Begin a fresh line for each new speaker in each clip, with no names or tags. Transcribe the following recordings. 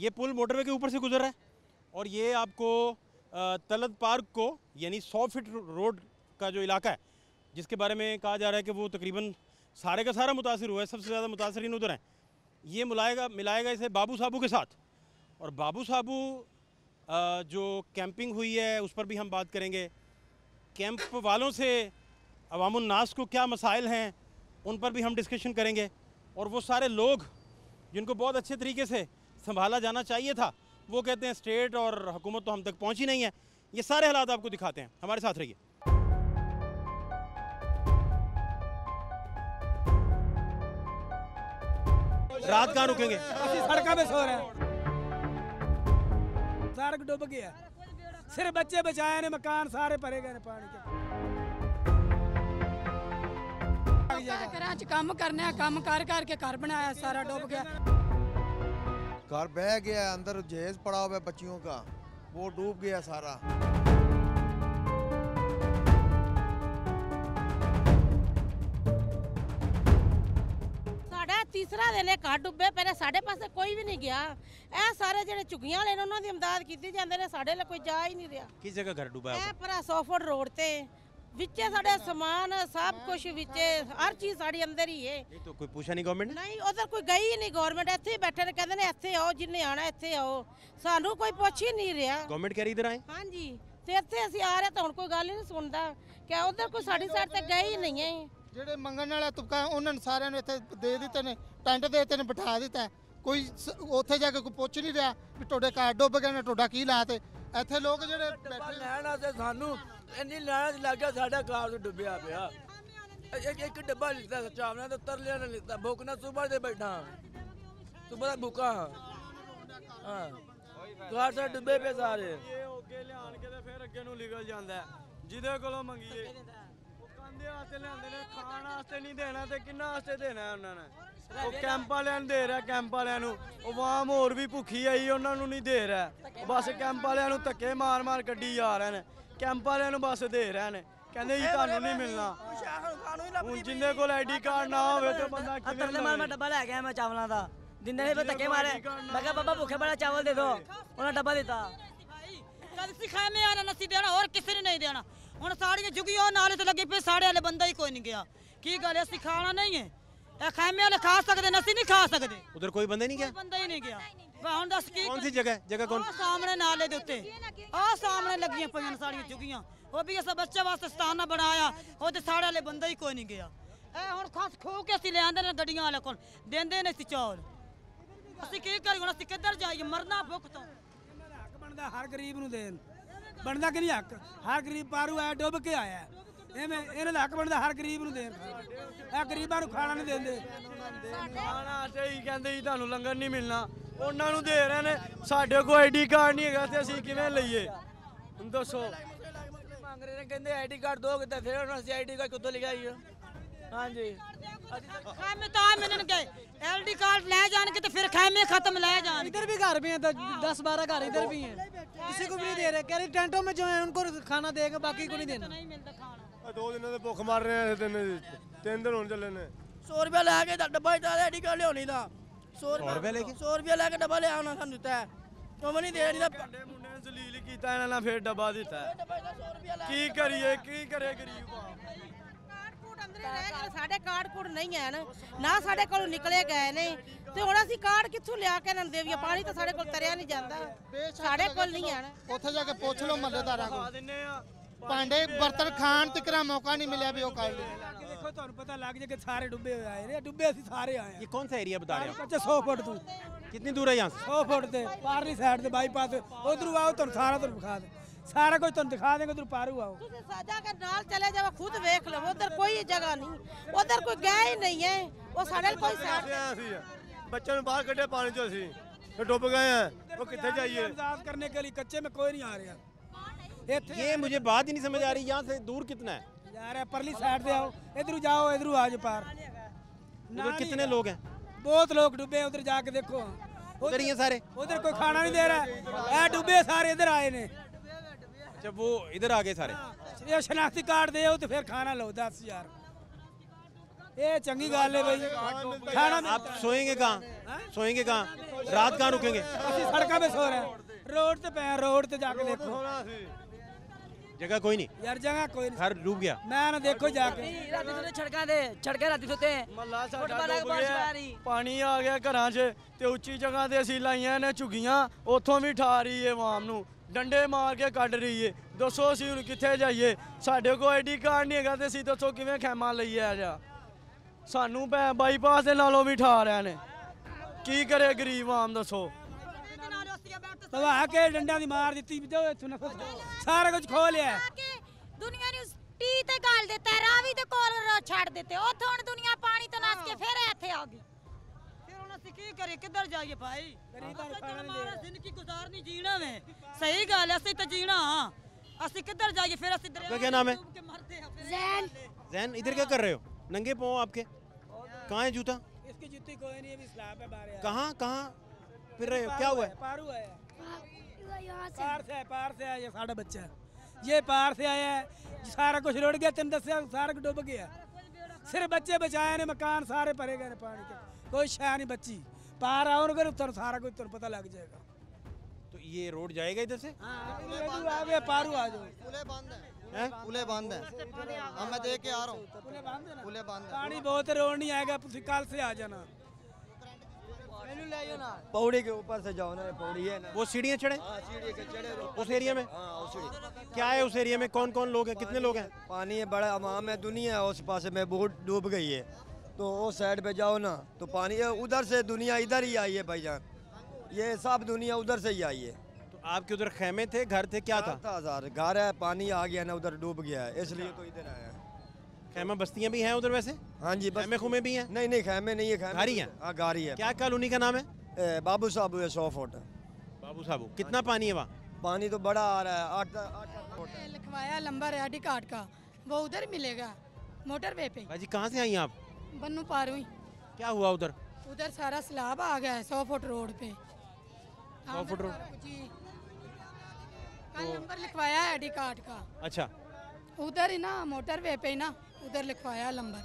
ये पुल मोटरवे के ऊपर से गुजर रहा है और ये आपको तलत पार्क को यानी 100 फीट रोड का जो इलाका है जिसके बारे में कहा जा रहा है कि वो तकरीबन सारे का सारा मुतासिर हुआ है, सबसे ज़्यादा मुतासरीन उधर हैं, ये मिलाएगा इसे बाबू साहबू के साथ। और बाबू साहबू जो कैंपिंग हुई है उस पर भी हम बात करेंगे। कैंप वालों से अवामुन नास को क्या मसाइल हैं उन पर भी हम डिस्कशन करेंगे। और वो सारे लोग जिनको बहुत अच्छे तरीके से संभाला जाना चाहिए था वो कहते हैं स्टेट और हुकूमत तो हम तक पहुंची नहीं है। ये सारे हालात आपको दिखाते हैं, हमारे साथ रहिए। रात कहाँ रुकेंगे?
सड़कों पे सो रहे हैं, सड़क डूब गया, सिर्फ बच्चे बचाए ने, मकान सारे भरे गए पानी के।
घरां च काम करने, काम कर करके घर बनाया, सारा डूब गया।
घर बह गया, अंदर जहेज पड़ा हुआ है बच्चियों का, वो डूब गया सारा।
तीसरा दिन घर डुब्बे, पहले साढ़े पासे कोई भी नहीं गया। ए सारे जेडे झुग्गियां वाले ने उन्हां दी इमदाद कीती जांदे ने, साडे ले कोई जा ही नहीं रहा।
किस जगह घर डूबा है?
पर 100 फुट रोड ते विचे साडे सामान सब कुछ विचे, हर चीज साडी अंदर ही है।
ये तो कोई पूछा नहीं गवर्नमेंट ने?
नहीं, उधर कोई गई ही नहीं गवर्नमेंट, इत्थे ही बैठे ने, कहंदे ने इत्थे आओ, जिन्ने आना इत्थे आओ, सानू कोई पुछ ही नहीं रहा।
गवर्नमेंट कह रही इधर आए?
हां जी, ते इत्थे ਅਸੀਂ आ रहे तो हुण कोई गल ही नहीं सुनदा कि उधर कोई साडी साइड ते गई ही नहीं है।
ਜਿਹੜੇ ਮੰਗਣ ਵਾਲਾ ਤੁਪਕਾ ਉਹਨਾਂ ਨੂੰ ਸਾਰਿਆਂ ਨੂੰ ਇੱਥੇ ਦੇ ਦਿੱਤੇ ਨੇ, ਟੈਂਟ ਦੇ ਦਿੱਤੇ ਨੇ, ਬਿਠਾ ਦਿੱਤਾ। ਕੋਈ ਉੱਥੇ ਜਾ ਕੇ ਕੋਈ ਪੁੱਛ ਨਹੀਂ ਰਿਹਾ ਵੀ ਤੁਹਾਡੇ ਘਰ ਡੁੱਬ ਗਏ ਨੇ, ਤੁਹਾਡਾ ਕੀ ਲਾਤ ਹੈ। ਇੱਥੇ ਲੋਕ ਜਿਹੜੇ ਬੈਠੇ
ਲੈਣ ਆਸੇ ਸਾਨੂੰ ਇੰਨੀ ਲਾਣਾ ਲੱਗ ਗਿਆ, ਸਾਡਾ ਘਰ ਡੁੱਬਿਆ ਪਿਆ। ਇੱਕ ਡੱਬਾ ਲਿੱਤਾ ਚਾਵਲਾਂ ਦਾ, ਤਰਲਿਆਂ ਨੇ ਲਿੱਤਾ, ਭੁੱਖ ਨਾਲ ਸੁਬਹ ਦੇ ਬੈਠਾ, ਸੁਬਹ ਦਾ ਭੁੱਖਾ ਹਾਂ। ਘਰ ਸਾਡੇ ਡੁੱਬੇ ਪਏ ਸਾਰੇ। ਇਹ ਅੱਗੇ ਲਿਆਣ ਕੇ ਤੇ ਫਿਰ ਅੱਗੇ ਨੂੰ ਨਿਕਲ ਜਾਂਦਾ, ਜਿਹਦੇ ਕੋਲੋਂ ਮੰਗੀਏ ਕੰਦੇ ਵਾਸਤੇ ਲਿਆਂਦੇ ਨੇ, ਖਾਣ ਵਾਸਤੇ ਨਹੀਂ ਦੇਣਾ ਤੇ ਕਿੰਨਾ ਵਾਸਤੇ ਦੇਣਾ ਉਹਨਾਂ ਨੇ। ਉਹ ਕੈਂਪ ਵਾਲਿਆਂ ਨੂੰ ਦੇ ਰਿਹਾ, ਕੈਂਪ ਵਾਲਿਆਂ ਨੂੰ। ਉਹ ਆਵਾਮ ਹੋਰ ਵੀ ਭੁੱਖੀ ਆਈ, ਉਹਨਾਂ ਨੂੰ ਨਹੀਂ ਦੇ ਰਿਹਾ। ਬਸ ਕੈਂਪ ਵਾਲਿਆਂ ਨੂੰ ਧੱਕੇ ਮਾਰ ਮਾਰ ਕੱਢੀ ਜਾ ਰਹੇ ਨੇ, ਕੈਂਪ ਵਾਲਿਆਂ ਨੂੰ ਬਸ ਦੇ ਰਹੇ ਨੇ, ਕਹਿੰਦੇ ਜੀ ਤੁਹਾਨੂੰ ਨਹੀਂ ਮਿਲਣਾ। ਹੁਣ ਜਿੰਨੇ ਕੋਲ ਆਈਡੀ ਕਾਰਡ ਨਾ ਹੋਵੇ ਤੇ ਬੰਦਾ ਕਿਵੇਂ ਲਵੇ?
ਮੈਂ ਡੱਬਾ ਲੈ ਗਿਆ, ਮੈਂ ਚਾਵਲਾਂ ਦਾ ਦਿੰਦੇ ਨੇ, ਧੱਕੇ ਮਾਰੇ। ਮੈਂ ਕਿਹਾ ਬਾਬਾ ਭੁੱਖੇ ਬੜਾ ਚਾਵਲ ਦੇ ਦੋ, ਉਹਨਾਂ ਡੱਬਾ ਦਿੱਤਾ।
कल सिखाए में आना नसी देना और किसी ने नहीं देना। हुण साड़ियां जुगी और नाले ते लगी पे, साड़े वाले बंदा ही कोई नहीं गया। की गल है, सिखाना नहीं है, ए खैमे वाले खा सकते, नसी नहीं खा सकते।
उधर कोई बंदा नहीं गया?
बंदा ही नहीं गया। हुण दस की
कौन सी जगह? जगह कौन?
सामने नाले दे उत्ते आ सामने लगियां पईयां साड़ियां जुगियां, वो भी अस बच्चे वास्ते स्थान बनाया, वो ते साड़े वाले बंदा ही कोई नहीं गया। ए हुण खस खो के असीं ले आंदे ने गड्डियां वाले कोल, देंदे ने सी चौल, असीं की करिए? हुण असीं किधर जाइए? मरना भुख तो।
ਬਣਦਾ ਹਰ ਗਰੀਬ ਨੂੰ ਦੇਣ, ਬਣਦਾ ਕਿ ਨਹੀਂ ਹੱਕ? ਹਰ ਗਰੀਬ ਪਾਰੂ ਆਇਆ, ਡੁੱਬ ਕੇ ਆਇਆ, ਐਵੇਂ ਇਹਨਾਂ ਦਾ ਹੱਕ ਬਣਦਾ ਹਰ ਗਰੀਬ ਨੂੰ ਦੇਣ। ਇਹ ਗਰੀਬਾਂ ਨੂੰ ਖਾਣਾ ਨਹੀਂ ਦਿੰਦੇ।
ਖਾਣਾ ਸਹੀ ਕਹਿੰਦੇ ਜੀ, ਤੁਹਾਨੂੰ ਲੰਗਰ ਨਹੀਂ ਮਿਲਣਾ, ਉਹਨਾਂ ਨੂੰ ਦੇ ਰਹੇ ਨੇ। ਸਾਡੇ ਕੋਲ ਆਈਡੀ ਕਾਰਡ ਨਹੀਂ ਹੈਗਾ ਤੇ ਅਸੀਂ ਕਿਵੇਂ ਲਈਏ? ਹੁਣ ਦੱਸੋ। ਮੰਗ ਰਹੇ ਨੇ, ਕਹਿੰਦੇ ਆਈਡੀ ਕਾਰਡ ਦੋ ਕਿਤੇ, ਫਿਰ ਉਹਨਾਂ ਅਸੀਂ ਆਈਡੀ ਕਾਰਡ ਕਿੱਥੋਂ ਲਿਖਾਈਏ? ਹਾਂਜੀ
खैमे तो मिलन गए, एलडी कार्ड ले जाने के तो फिर खैमे खत्म ले जाने।
इधर भी घर भी हैं, 10-12 घर इधर भी हैं, किसी को भी नहीं दे रहे। कह रहे टेंटों में जो है उनको खाना देगा, बाकी को नहीं देना।
नहीं मिलता खाना।
2 ਦਿਨਾਂ ਦੇ ਭੁੱਖ ਮਰ ਰਹੇ ਨੇ, 3 ਦਿਨ ਹੋਣ ਚੱਲੇ ਨੇ।
100 रुपया ਲੈ ਕੇ ਡੱਬਾ ਹੀ ਚਾਹ ਆਈਡੀ ਕਾਰਡ ਲਿਆਉਣੀ ਦਾ।
100 ਰੁਪਏ ਲੈ ਕੇ?
100 रुपया ਲੈ ਕੇ ਡੱਬਾ ਲਿਆਉਣਾ ਸਾਨੂੰ ਦਿੱਤਾ, ਉਹ ਨਹੀਂ ਦੇ ਨਹੀਂ ਦਾ। ਮੁੰਡੇ ਨੇ ਜ਼ਲੀਲ ਕੀਤਾ ਇਹਨਾਂ ਨਾਲ, ਫਿਰ ਡੱਬਾ ਦਿੱਤਾ। ਕੀ ਕਰੀਏ, ਕੀ ਕਰੇ ਗਰੀਬ?
ਸਾਡੇ ਕਾਰਡ ਕੂੜ ਨਹੀਂ ਹੈ ਨਾ ਸਾਡੇ ਕੋਲੋਂ ਨਿਕਲੇ ਗਏ ਨੇ, ਤੇ ਹੁਣ ਅਸੀਂ ਕਾਰਡ ਕਿੱਥੋਂ ਲਿਆ ਕੇ ਇਹਨਾਂ ਨੂੰ ਦੇਵੀਏ? ਪਾਣੀ ਤਾਂ ਸਾਡੇ ਕੋਲ ਤਰਿਆ ਨਹੀਂ ਜਾਂਦਾ, ਸਾਡੇ ਕੋਲ ਨਹੀਂ ਹੈ ਨਾ।
ਉੱਥੇ ਜਾ ਕੇ ਪੁੱਛ ਲਓ ਮਹੱਲੇਦਾਰਾਂ ਕੋਲ, ਭਾਂਡੇ ਬਰਤਨ ਖਾਣ ਤੱਕ ਦਾ ਮੌਕਾ ਨਹੀਂ ਮਿਲਿਆ ਵੀ ਉਹ ਕਰ ਲੈ।
ਦੇਖੋ ਤੁਹਾਨੂੰ ਪਤਾ ਲੱਗ ਜੇ ਕਿ ਸਾਰੇ ਡੁੱਬੇ ਹੋਏ ਆਏ ਨੇ, ਡੁੱਬੇ ਅਸੀਂ ਸਾਰੇ ਆਏ
ये कौन सा एरिया बता रहे हो?
100 ਫੁੱਟ ਤੋਂ,
कितनी दूर है यहाँ से?
100 ਫੁੱਟ ਤੇ ਪਾਰਲੀ ਸਾਈਡ ਤੇ ਬਾਈਪਾਸ, ਉਧਰੋਂ ਆਓ ਤੁਹਾਨੂੰ ਸਾਰਾ ਤੁਹਾਨੂੰ ਦਿਖਾ ਦੇ, ਸਾਰਾ ਕੁਝ ਤੁਹਾਨੂੰ ਦਿਖਾ ਦੇਂਗੇ। ਉਧਰ ਪਾਰੂ ਆਓ,
ਤੁਸੀਂ ਸਾਜਾ ਕੇ ਨਾਲ ਚਲੇ ਜਾਓ, ਖੁਦ ਵੇਖ ਲਓ, ਉਧਰ ਕੋਈ ਜਗ੍ਹਾ ਨਹੀਂ, ਉਧਰ ਕੋਈ ਗਿਆ ਹੀ ਨਹੀਂ ਹੈ। ਉਹ ਸਾਡੇ ਕੋਈ ਸਾਥ
ਅਸੀਂ ਬੱਚਿਆਂ ਨੂੰ ਬਾਹਰ ਕੱਢਿਆ ਪਾਣੀ ਚੋਂ, ਅਸੀਂ ਫਿਰ ਡੁੱਬ ਗਏ ਆ। ਉਹ ਕਿੱਥੇ जाइए?
इंतजार करने के लिए कच्चे में कोई नहीं आ रहा।
ये मुझे बात ही नहीं समझ आ रही, यहाँ से दूर कितना है?
यार परली साइड से आओ, इधर जाओ, इधर आ जाओ पार।
उधर कितने लोग हैं?
बहुत लोग डूबे, उधर जाके देखो,
उधर ही हैं सारे।
उधर कोई खाना नहीं दे रहा, डूबे सारे इधर आए ने।
जब वो इधर आ गए सारे,
ये शनाख्ती कार्ड दे तो फिर खाना लो 10,000।
ਇਹ ਚੰਗੀ ਗੱਲ ਹੈ ਬਈ ਖਾਣਾ
आप सोएंगे कहाँ? सोएंगे कहाँ? रात कहाँ रुकेंगे?
ਅਸੀਂ ਸੜਕਾਂ 'ਤੇ ਸੋ ਰਹੇ ਰੋਡ ਤੇ ਪਏ ਰੋਡ ਤੇ ਜਾ ਕੇ ਦੇਖੋ
जगह कोई नहीं,
ਯਾਰ ਜਗ੍ਹਾ ਕੋਈ ਨਹੀਂ
घर डूब गया।
ਮੈਂ ਨਾ ਦੇਖੋ ਜਾ ਕੇ
ਰਾਤੀ ਸੁੱਤੇ ਛੜਕਾਂ ਰਾਤੀ ਸੁੱਤੇ
ਮੱਲਾ ਸਾਡਾ
ਫੁੱਟਬਾਲ
ਡੁੱਬ
ਬਾਰਿਸ਼
ਗਿਆ
ਪੈ ਰਹੀ।
ਪਾਣੀ ਆ ਗਿਆ ਘਰਾਂ 'ਚ ਤੇ ਉੱਚੀ ਜਗ੍ਹਾ ਤੇ ਅਸੀਂ ਲਾਈਆਂ ਨੇ ਝੁੱਗੀਆਂ ਉੱਥੋਂ ਵੀ ਠਾ ਰਹੀ ਏ ਆਵਾਮ ਨੂੰ ਡੰਡੇ ਮਾਰ ਕੇ ਕੱਢ ਰਹੀ ਏ। ਦੱਸੋ ਅਸੀਂ ਹੁਣ ਕਿੱਥੇ ਜਾਈਏ? ਸਾਡੇ ਕੋਲ ਆਈਡੀ ਕਾਰਡ ਨਹੀਂ ਹੈਗਾ ਤੇ ਅਸੀਂ ਦੱਸੋ ਕਿਵੇਂ ਖੈਮਾ ਲਈਏ ਆ ਜਾ ਸਾਨੂੰ ਬਾਈਪਾਸ ਦੇ ਨਾਲੋਂ ਵੀ ਠਾ ਰਿਆ ਨੇ। ਕੀ ਕਰੇ ਗਰੀਬ ਆਮ ਦੱਸੋ? ਤਵਾ ਕੇ ਡੰਡਿਆਂ ਦੀ ਮਾਰ ਦਿੱਤੀ ਜੋ ਇੱਥੋਂ ਨਾ ਸਾਰਾ ਕੁਝ ਖੋ ਲਿਆ।
ਦੁਨੀਆ ਨੂੰ ਟੀ ਤੇ ਗਾਲ ਦਿੱਤਾ ਰਾਵੀ ਤੇ ਕੋਲ ਛੱਡ ਦਿੱਤੇ ਉੱਥੋਂ ਹੁਣ ਦੁਨੀਆ ਪਾਣੀ ਤੋਂ ਨਸ ਕੇ ਫਿਰ ਇੱਥੇ ਆ ਗਈ।
ਫਿਰ ਹੁਣ ਅਸੀਂ ਕੀ ਕਰੀਏ ਕਿੱਧਰ ਜਾਈਏ ਭਾਈ? ਹਮਾਰਾ ਜ਼ਿੰਦਗੀ गुजारनी जीना में सही गल है ਅਸੀਂ ਤਾਂ जीना ਅਸੀਂ ਕਿੱਧਰ ਜਾਈਏ ਫਿਰ ਅਸੀਂ ਦਰਿਆ
क्या नाम है?
के मरते हैं फिर
ਜ਼ੈਨ
जैन इधर क्या कर रहे हो? नंगे पाँव आपके? कहाँ है जूता?
इसकी जूती कोई नहीं अभी स्लैब पे बाहर है।
कहाँ कहाँ फिर रहे हो? क्या हुआ है?
पारू है
यहाँ से
पार से आया साढ़ा बच्चा ये पार से आया है सारा कुछ रुड़ गया तेन दस सारा कुछ डूब गया सिर्फ बच्चे बचाए ने मकान सारे भरे गए पानी के कोई शह नहीं बची पार आओ ना तुम सारा कुछ तुम पता लग जाएगा।
तो ये रोड जाएगा इधर से?
आगे पारू आ जाओ
पुले बंद है,
हैं?
पुले बंद है। हाँ मैं देख के आ रहा हूँ,
पुले बंद है ना
पुले बंद है।
पानी बहुत रोड नहीं आएगा तुम कल से आ जाना।
पौड़ी के ऊपर से जाओ ना पौड़ी है ना
वो सीढ़ियाँ चढ़े
सीढ़ी के चढ़े
उस एरिया में? क्या है उस एरिया में? कौन कौन लोग हैं? कितने लोग हैं?
पानी है बड़ा अवाम है दुनिया है उस पास में बहुत डूब गई है तो उस साइड पे जाओ ना तो पानी है उधर से दुनिया इधर ही आई है भाईजान ये सब दुनिया उधर से ही आई है।
तो आपके उधर खेमे थे, घर थे, क्या था?
हजार घर है पानी आ गया ना उधर डूब गया है इसलिए तो इधर आया है।
खेमा बस्तियाँ भी हैं उधर वैसे?
हाँ जी बस
खेमे खुमे भी हैं?
नहीं नहीं खेमे नहीं है
गारी है?
हाँ गारी है।
क्या कॉलोनी का नाम है?
बाबू साहब है 100 फुट
बाबू साहब। कितना पानी है वहाँ?
पानी तो बड़ा आ रहा है 8 फुट।
लिखवाया नंबर है आईडी कार्ड का वो उधर मिलेगा मोटरवे पे।
भाजी कहाँ से आई आप?
बन्नू पार हुई
क्या हुआ उधर?
उधर सारा स्लैब आ गया है 100 फुट रोड पे।
100 फुट रोड?
जी कल नंबर लिखवाया है आईडी कार्ड का
अच्छा,
उधर ही ना मोटरवे पे ही ना उधर लिखवाया नंबर।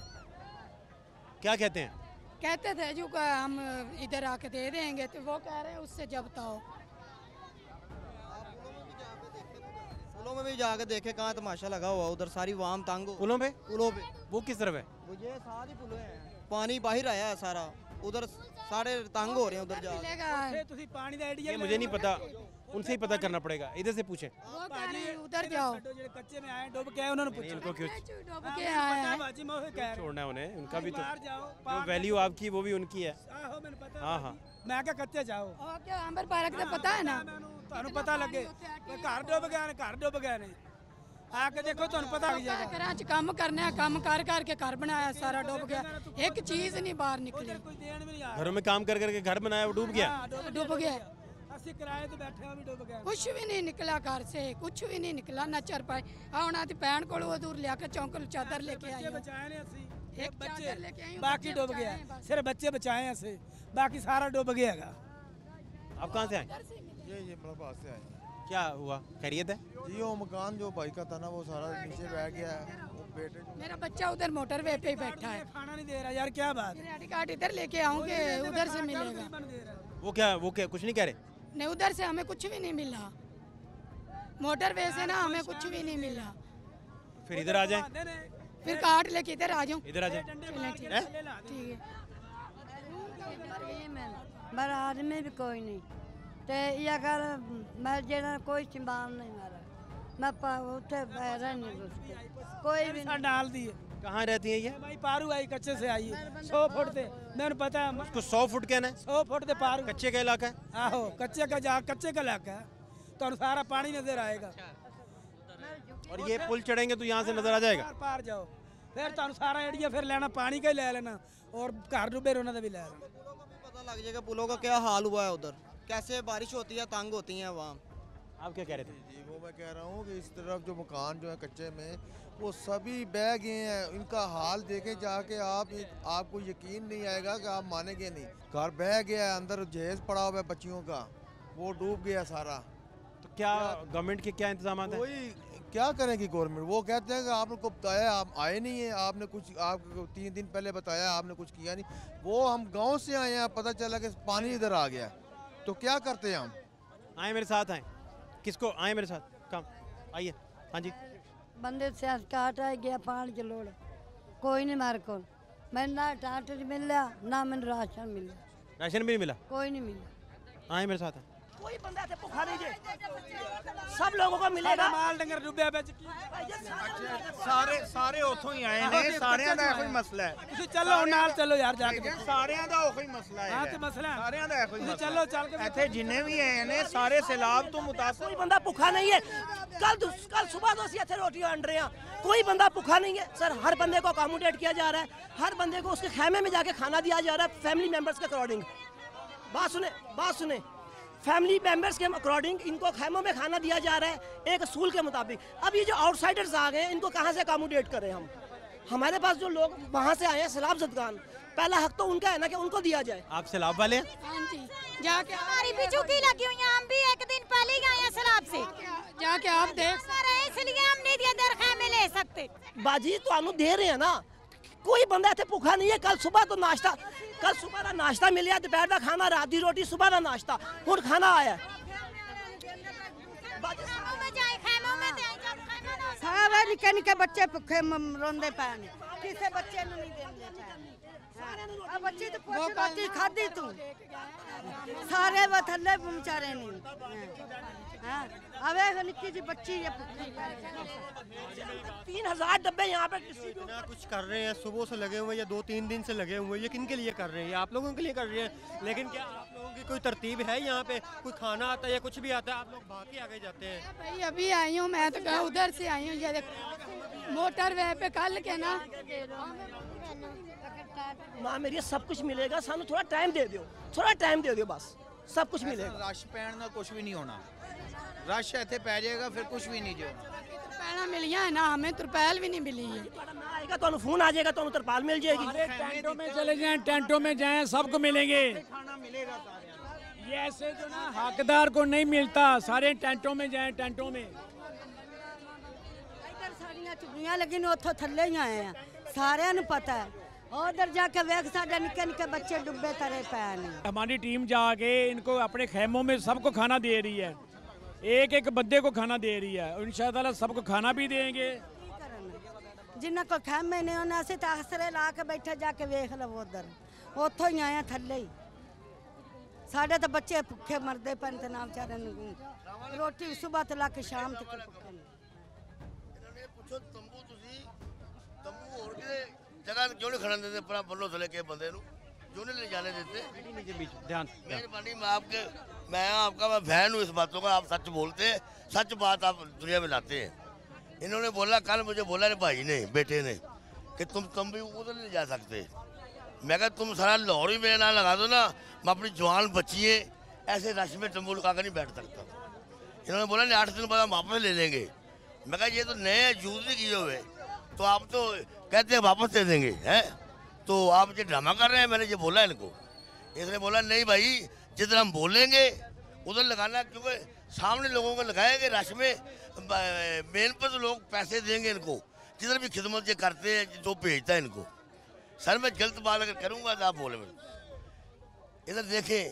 क्या कहते हैं?
कहते थे जो का हम इधर आके दे देंगे तो वो कह रहे हैं उससे जब बताओ।
पुलों में भी जाके देखे कहाँ तमाशा लगा हुआ उधर सारी वाम तंग हो
पुलों पे?
पुलों पे
वो किस तरफ है?
ये सारी पुलों हैं पानी बाहर आया है सारा उधर सारे तंग हो रहे हैं उधर जा
मिलेगा
ਤੁਸੀਂ ਪਾਣੀ ਦਾ
ये मुझे नहीं पता, उनसे ही पता करना पड़ेगा। इधर से पूछें
वो कह रहे हैं उधर जाओ।
ਜਿਹੜੇ ਕੱਚੇ में आए डूब के आए उन्होंने पूछा
इनको क्यों
डूब के आए हैं।
बाजी मैं वही कह रहा
छोड़ना है उन्हें? उनका भी तो
बाहर जाओ
जो वैल्यू आपकी वो भी उनकी है।
आहो मैंने पता
हाँ हाँ
मैं क्या कच्चे जाओ
और क्या अंबर पार्क से पता है ना
ਤੁਹਾਨੂੰ ਪਤਾ ਲੱਗੇ ਘਰ ਡੁੱਬ ਗਏ ਨੇ ਘਰ ਡੁੱਬ ਗਏ ਨੇ ਆ ਕੇ ਦੇਖੋ ਤੁਹਾਨੂੰ ਪਤਾ ਲੱਗ ਜਾਏਗਾ।
ਘਰਾਂ 'ਚ ਕੰਮ ਕਰਨੇ ਆ ਕੰਮ ਕਰ ਕਰਕੇ ਘਰ ਬਣਾਇਆ ਸਾਰਾ ਡੁੱਬ ਗਿਆ ਇੱਕ ਚੀਜ਼ ਨਹੀਂ ਬਾਹਰ ਨਿਕਲੀ।
ਕੋਈ ਦੇਣ ਵੀ ਨਹੀਂ ਆ
घरों में काम कर करके घर बनाया वो डूब गया।
डूब गया
ਅਸੀਂ ਕਿਰਾਏ ਤੇ ਬੈਠੇ ਹਾਂ ਵੀ ਡੁੱਬ ਗਏ
कुछ भी नहीं निकला घर से कुछ भी नहीं निकला ना चर पाए आना तो पैन को दूर लिया चौंकल चादर लेके आई
ਬੱਚੇ
हूं।
ਬਚਾਏ ਨੇ ਅਸੀਂ
एक चादर लेके आई हूं,
ਬਾਕੀ
बच्चे
ਡੁੱਬ
बचाए
ਗਿਆ
हैं बस।
ਸਿਰਫ ਬੱਚੇ ਬਚਾਏ ਅਸੀਂ ਬਾਕੀ ਸਾਰਾ ਡੁੱਬ ਗਿਆ ਹੈਗਾ।
आप कहाँ से आए?
ये मेरे पास से आए
क्या हुआ? खैरियत है?
जी वो मकान जो भाई का था ना वो सारा नीचे बह गया है वो बेटे जो
मेरा बच्चा उधर मोटरवे पे ही बैठा है।
खाना नहीं दे रहा यार क्या बात है
आईडी कार्ड इधर लेके आऊंगे उधर से मिलेगा।
वो क्या कुछ नहीं कह रहे?
नहीं उधर से हमें कुछ भी नहीं मिला मोटरवे से ना हमें कुछ भी नहीं मिला।
फिर इधर आ जाए,
फिर कार्ड लेके इधर आ जाऊं।
इधर आ जाए।
चलें, ठीक
हैं?
ठीक है।
मेरा आदमी भी कोई नहीं ते ये कर मैं जेना कोई संभाल नहीं मेरा मैं उठे रहने कोई भी
साथ डाल दिए
कहाँ रहती है ये?
भाई पारू आई कच्चे से आई 100 फुट से मैंने पता है
उसको 100 फुट कहना है?
100 फुट से पारू
कच्चे का इलाका है?
आहो कच्चे का जा कच्चे का इलाका है तो सारा पानी नजर आएगा
और ये पुल चढ़ेंगे तो यहाँ से नजर आ जाएगा।
पार जाओ फिर तुम सारा एरिया फिर लेना पानी का ही ले लेना और घर डूबे रोना का भी ले लेना।
पता लग जाएगा पुलों का क्या हाल हुआ है उधर कैसे बारिश होती है तंग होती है वहाँ।
आप क्या कह रहे थे?
जी वो मैं कह रहा हूँ कि इस तरफ जो मकान जो है कच्चे में वो सभी बह गए हैं इनका हाल देखे जाके आपको यकीन नहीं आएगा कि आप मानेंगे नहीं। घर बह गया है अंदर जहेज पड़ा हुआ है बच्चियों का वो डूब गया सारा।
तो क्या गवर्नमेंट के क्या इंतजाम है?
कोई क्या करेगी गवर्नमेंट? वो कहते हैं कि आपको बताया, आप आए नहीं हैं, आपने कुछ, आपको 3 दिन पहले बताया, आपने कुछ किया नहीं। वो हम गांव से आए हैं, पता चला कि पानी इधर आ गया, तो क्या करते हैं हम?
आए मेरे साथ, आए किसको, आए मेरे साथ, काम आइए। हाँ जी,
बंदे से काट आ गया पानी की लोड़, कोई नहीं मारे को, मैं ना टाटर मिला ना मैंने राशन मिला,
राशन भी नहीं मिला,
कोई नहीं मिला।
आए मेरे साथ,
कोई बंदा ते भुखा नहीं जे, सब लोगों को मिलेगा।
माल डंगर डुब्बे विच
सारे उथों ही आए ने, सारिਆਂ ਦਾ ਕੋਈ ਮਸਲਾ ਹੈ।
ਤੁਸੀਂ ਚੱਲੋ ਨਾਲ ਚੱਲੋ ਯਾਰ ਜਾ ਕੇ,
ਸਾਰਿਆਂ ਦਾ ਉਹੀ ਮਸਲਾ ਹੈ।
ਹਾਂ ਤੇ ਮਸਲਾ
ਸਾਰਿਆਂ ਦਾ ਇਹੋ ਹੀ ਮਸਲਾ।
ਚੱਲੋ ਚੱਲ ਕੇ
ਇੱਥੇ ਜਿੰਨੇ ਵੀ ਆਏ ਨੇ ਸਾਰੇ ਸैलाब ਤੋਂ ਮੁਤਾਸਰ।
कोई बंदा भुखा नहीं है। कल सुबह तो ਅਸੀਂ ਇੱਥੇ ਰੋਟੀ ਵੰਡ ਰਹੇ ਹਾਂ, कोई बंदा भुखा नहीं है सर। हर बंदे को अकोमोडेट किया जा रहा है, हर बंदे को उसके खेमे में जाके खाना दिया जा रहा है फैमिली मेंबर्स के अकॉर्डिंग। बात सुने फैमिली मेंबर्स के अकॉर्डिंग इनको खेमों में खाना दिया जा रहा है एक असूल के मुताबिक। अब ये जो आउटसाइडर्स आ गए हैं, इनको कहाँ से अकोमोडेट करें हम? हमारे पास जो लोग वहाँ से आए हैं सैलाब ज़दगान, पहला हक तो उनका है ना कि उनको दिया जाए।
आप सैलाब वाले हैं?
हाँ जी, जाके
हमारी भी चुकी लगी हुई है, हम भी एक दिन पहले ही गए हैं सैलाब से,
जाके आप देख
रहे इसलिए हम नहीं दिया दर खेमे ले सकते।
बाजी तो दे रहे हैं ना, कोई बंदा इतने भुखा नहीं है। कल सुबह तो नाश्ता, कल सुबह का नाश्ता मिले, दोपहर का खाना, रात की रोटी, सुबह का नाश्ता, हुण खाना आया।
सारे निके निके बच्चे भुखे रोंदे पे ने, किसी बच्चे नूं नहीं देंदे आ बच्चे तो पोछ रोटी खाधी तू, सारे व थल्ले बेचारे नहीं। हां अबे निक्की जी बच्ची है भुखी,
3000 डब्बे यहाँ पे किसी को
ना कुछ कर रहे हैं, सुबह से लगे हुए हैं या 2-3 दिन से लगे हुए हैं। ये किन के लिए कर रहे हैं? ये आप लोगों के लिए कर रहे हैं, लेकिन क्या आप लोगों की कोई तरतीब है? यहाँ पे कोई खाना आता है या कुछ भी आता है, आप लोग भाग के आगे जाते हैं?
भाई अभी आई हूँ मैं, तो उधर से आई हूँ, ये मोटर वे पे कल के ना।
माँ मेरी सब कुछ मिलेगा, सानू थोड़ा टाइम दे दियो, थोड़ा टाइम दे दियो, बस सब कुछ मिलेगा।
रश पैण ਨਾਲ ਕੁਝ ਵੀ ਨਹੀਂ ਹੋਣਾ, रश ਇੱਥੇ ਪੈ ਜਾਏਗਾ ਫਿਰ ਕੁਝ ਵੀ ਨਹੀਂ ਜੋ।
तरपैला मिलिया है ना, हमें तरपैल भी नहीं मिली है।
आएगा तो फोन आ जाएगा, तो तरपाल मिल जाएगी।
टेंटों में चले जाएं, टेंटों में जाएं, सबको मिलेंगे। ये ऐसे जो ना हकदार को नहीं मिलता, सारे टेंटों में जाएं, टेंटों में।
इधर साड़ियां चुगलियां लगी ने, उथों थल्ले ही आए हैं, सारिਆਂ ਨੂੰ पता है। उधर जाके वेख साडे निक्के निक्के बच्चे डुब्बे तरे पे ने।
हमारी टीम जाके इनको अपने खेमों में सबको खाना दे रही है, एक एक बंदे को खाना दे रही है, इंशाअल्लाह सबको खाना भी देंगे।
जिन्हें को खेमे ने उन्हें असीं तां आसरे ला के बैठे, जाके वेख लवो उधर, उथों ही आए थल्ले ही। साडे तो बच्चे भुखे मरदे पे ते ना बेचारे रोटी सुबह तो ला के शाम तक भुखे ने।
ਪੁੱਛੋ ਤੰਬੂ ਤੁਸੀਂ, ਤੰਬੂ ਹੋਰ ਕਿਤੇ ਜਗ੍ਹਾ ਕਿਉਂ ਨਹੀਂ ਖੜਨ ਦਿੰਦੇ? ਆਪਣਾ ਵੱਲੋਂ ਥਲੇ ਕੇ ਬੰਦੇ ਨੂੰ क्यों नहीं ले जाने देते?
ध्यान
मेहरबानी, मैं आपका फैन हूँ इस बातों का। आप सच बोलते हैं, सच बात आप दुनिया में लाते हैं। इन्होंने बोला, कल मुझे बोला ने भाई ने, बेटे ने, कि तुम भी उधर नहीं जा सकते। मैं कहा तुम सारा लाहौर ही मेरे नाम लगा दो ना, मैं अपनी जवान बच्चिए ऐसे रश में तंबू लगा कर नहीं बैठ सकता। इन्होंने बोला नहीं 8 दिन बाद हम वापस ले लेंगे। मैं कहा ये तो नए यूज नहीं किए हुए, तो आप तो कहते हैं वापस दे देंगे, हैं? तो आप ये ड्रामा कर रहे हैं। मैंने ये बोला इनको, इसने बोला नहीं भाई जिधर हम बोलेंगे उधर लगाना, क्योंकि सामने लोगों को लगाएंगे रश में, मेन पर तो लोग पैसे देंगे इनको, जिधर भी खिदमत ये करते हैं, जो भेजता है इनको। सर मैं गलत बात अगर करूँगा तो आप बोले। इधर देखें,